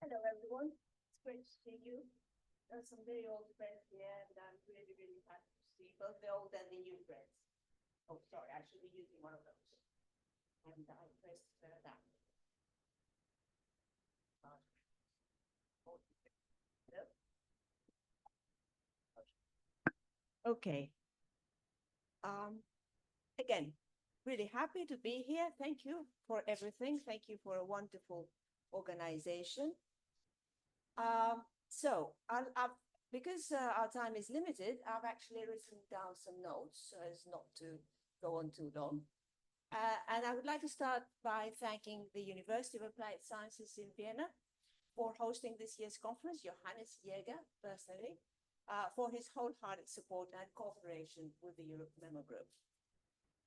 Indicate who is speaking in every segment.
Speaker 1: Hello, everyone. It's great to see you. There's some very old friends here, and I'm really, really happy to see both the old and the new friends. Oh, sorry, I should be using one of those. And I pressed that. Okay. Again, really happy to be here. Thank you for everything. Thank you for a wonderful organization. Because our time is limited, I've actually written down some notes so as not to go on too long. And I would like to start by thanking the University of Applied Sciences in Vienna for hosting this year's conference, Johannes Jäger personally, for his wholehearted support and cooperation with the EuroMemo group.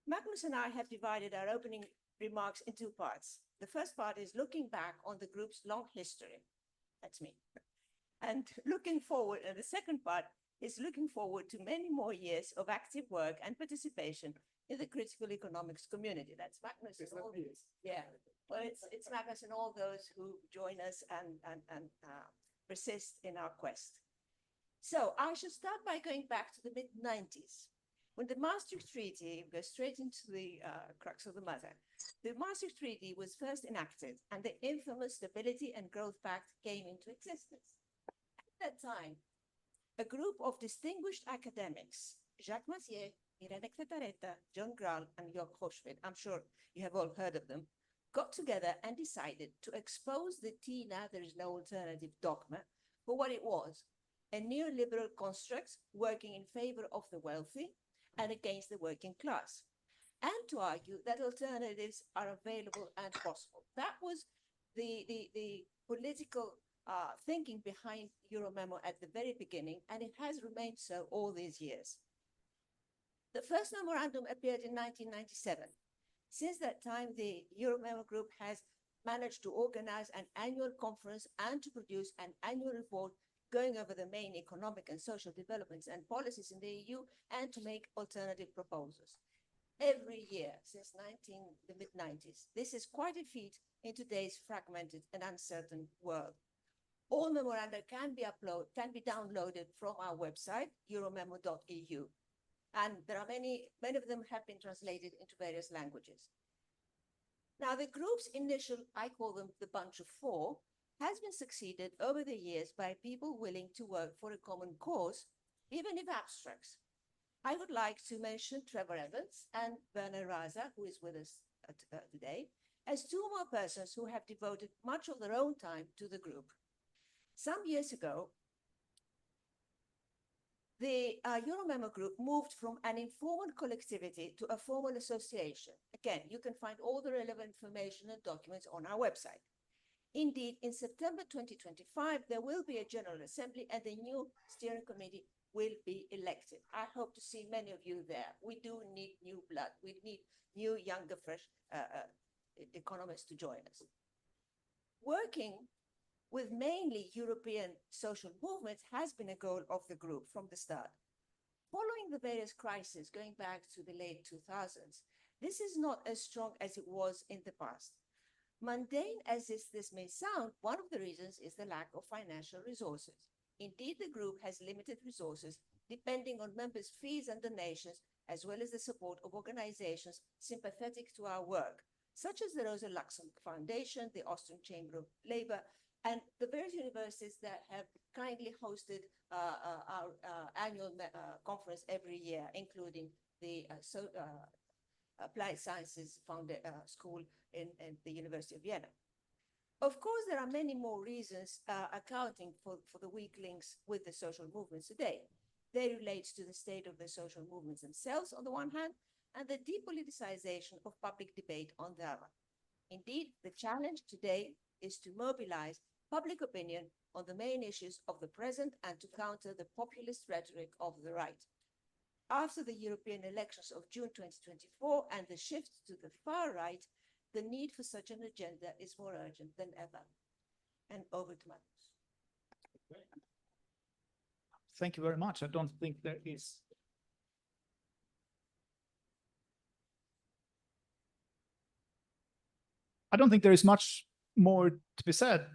Speaker 1: Magnus and I have divided our opening remarks in two parts. The first part is looking back on the group's long history. That's me. And looking forward, and the second part is looking forward to many more years of active work and participation in the critical economics community. That's Magnus. And all, yeah, well, it's Magnus and all those who join us and persist in our quest. So I should start by going back to the mid-90s. When the Maastricht Treaty, goes straight into the crux of the matter, the Maastricht Treaty was first enacted and the infamous Stability and Growth Pact came into existence. At that time, a group of distinguished academics, Jacques Massier, Irene Cletaretta, John Graal, and Jörg Hochschmidt, I'm sure you have all heard of them, got together and decided to expose the TINA, there is no alternative dogma, for what it was, a neoliberal construct working in favor of the wealthy and against the working class, and to argue that alternatives are available and possible. That was the political thinking behind EuroMemo at the very beginning, and it has remained so all these years. The first memorandum appeared in 1997. Since that time, the EuroMemo group has managed to organize an annual conference and to produce an annual report going over the main economic and social developments and policies in the EU and to make alternative proposals. Every year since the mid-90s. This is quite a feat in today's fragmented and uncertain world. All memoranda can be downloaded from our website, euromemo.eu. And there are many of them have been translated into various languages. Now, the group's initial, I call them the bunch of four, has been succeeded over the years by people willing to work for a common cause, even if abstracts. I would like to mention Trevor Evans and Werner Raza, who is with us today, as two more persons who have devoted much of their own time to the group. Some years ago, the EuroMemo group moved from an informal collectivity to a formal association. Again, you can find all the relevant information and documents on our website. Indeed, in September 2025, there will be a General Assembly and the new steering committee will be elected. I hope to see many of you there. We do need new blood. We need new, younger, fresh economists to join us. Working with mainly European social movements has been a goal of the group from the start. Following the various crises going back to the late 2000s, this is not as strong as it was in the past. Mundane as this may sound, one of the reasons is the lack of financial resources. Indeed, the group has limited resources depending on members' fees and donations, as well as the support of organizations sympathetic to our work, such as the Rosa Luxemburg Foundation, the Austrian Chamber of Labor, and the various universities that have kindly hosted our annual conference every year, including the Applied Sciences School in the University of Vienna. Of course, there are many more reasons accounting for the weak links with the social movements today. They relate to the state of the social movements themselves on the one hand, and the depoliticization of public debate on the other. Indeed, the challenge today is to mobilize public opinion on the main issues of the present and to counter the populist rhetoric of the right. After the European elections of June 2024 and the shift to the far right, the need for such an agenda is more urgent than ever. And over to Magnus.
Speaker 2: Thank you very much. I don't think there is. I don't think there is much more to be said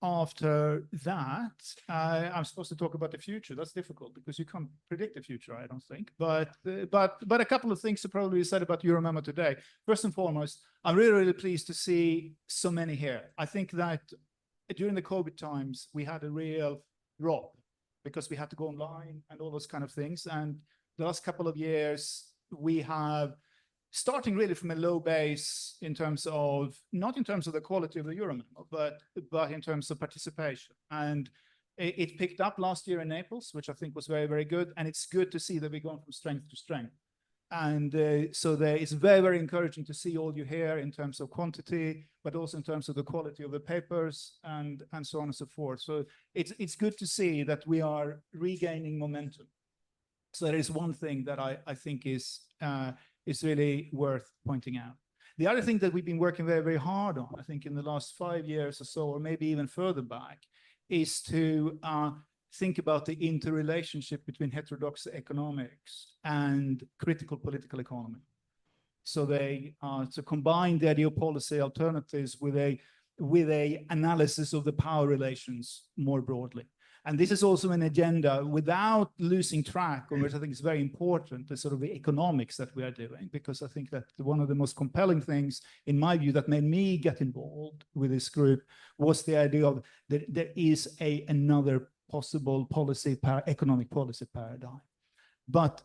Speaker 2: after that, I'm supposed to talk about the future. That's difficult because you can't predict the future, I don't think. But a couple of things to probably be said about EuroMemo today. First and foremost, I'm really, really pleased to see so many here. I think that during the COVID times, we had a real drop because we had to go online and all those kind of things. And the last couple of years, we have, starting really from a low base in terms of, not in terms of the quality of the EuroMemo, but in terms of participation. And it picked up last year in Naples, which I think was very, very good. And it's good to see that we're going from strength to strength. And so it's very, very encouraging to see all you here in terms of quantity, but also in terms of the quality of the papers and so on and so forth. So it's good to see that we are regaining momentum. So that is one thing that I think is really worth pointing out. The other thing that we've been working very, very hard on, I think in the last 5 years or so, or maybe even further back, is to think about the interrelationship between heterodox economics and critical political economy. So they to combine the idea of policy alternatives with a analysis of the power relations more broadly. And this is also an agenda without losing track, which I think is very important, the sort of the economics that we are doing, because I think that one of the most compelling things, in my view, that made me get involved with this group was the idea of that there is another possible economic policy paradigm. But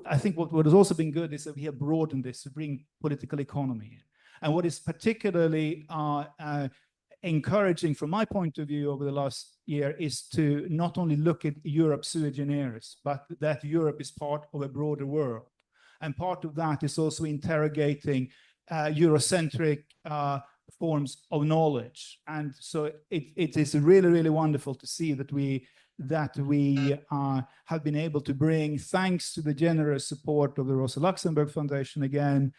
Speaker 2: I think what has also been good is that we have broadened this to bring political economy in. And what is particularly encouraging from my point of view over the last year is to not only look at Europe sui generis, but that Europe is part of a broader world. And part of that is also interrogating Eurocentric forms of knowledge. And so it is really, really wonderful to see that we have been able to bring, thanks to the generous support of the Rosa Luxemburg Foundation again,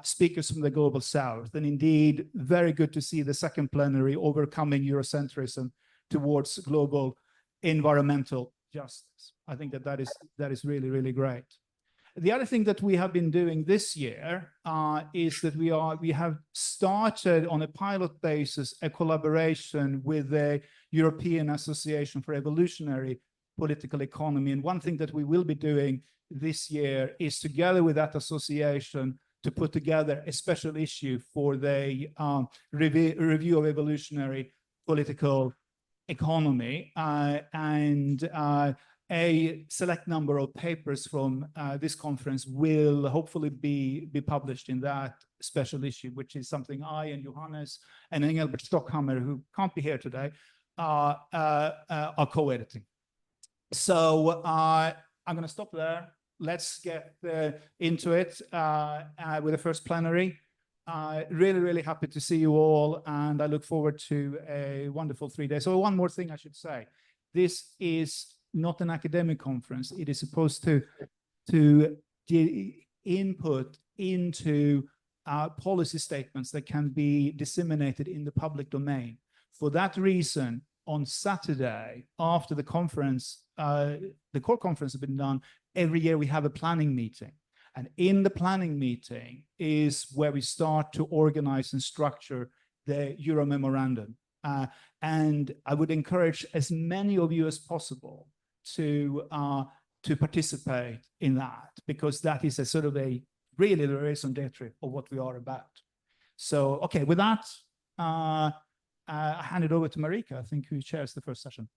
Speaker 2: speakers from the Global South. And indeed, very good to see the second plenary overcoming Eurocentrism towards global environmental justice. I think that is really, really great. The other thing that we have been doing this year is that we have started on a pilot basis a collaboration with the European Association for Evolutionary Political Economy. And one thing that we will be doing this year is, together with that association, to put together a special issue for the review of evolutionary political economy, and a select number of papers from this conference will hopefully be published in that special issue, which is something I and Johannes and Engelbert Stockhammer, who can't be here today, are co-editing. So I'm going to stop there. Let's get into it with the first plenary. Really, really happy to see you all, and I look forward to a wonderful 3 days. So one more thing I should say. This is not an academic conference. It is supposed to give input into policy statements that can be disseminated in the public domain. For that reason, on Saturday, after the conference, the core conference has been done, every year we have a planning meeting. And in the planning meeting is where we start to organize and structure the Euro memorandum. And I would encourage as many of you as possible to participate in that, because that is a sort of a really the raison d'etre of what we are about. So, okay, with that, I hand it over to Marica, I think, who chairs the first session.